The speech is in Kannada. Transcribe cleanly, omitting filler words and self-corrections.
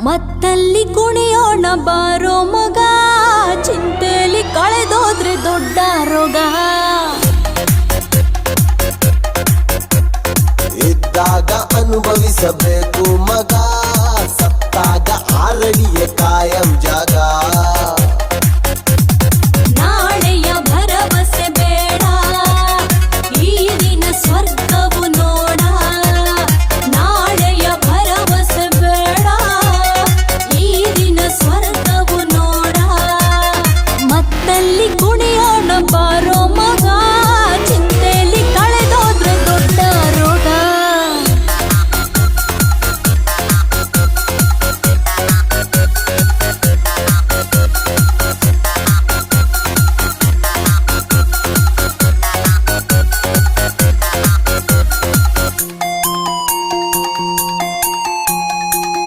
ಮತ್ತಲ್ಲಿ ಕುಣಿಯೋಣ ಬಾರೋ ಮಗ, ಚಿಂತೆಲಿ ಕಳೆದೋದ್ರೆ ದೊಡ್ಡ ರೋಗ. ಇದ್ದಾಗ ಅನುಭವಿಸಬೇಕು ಮಗ.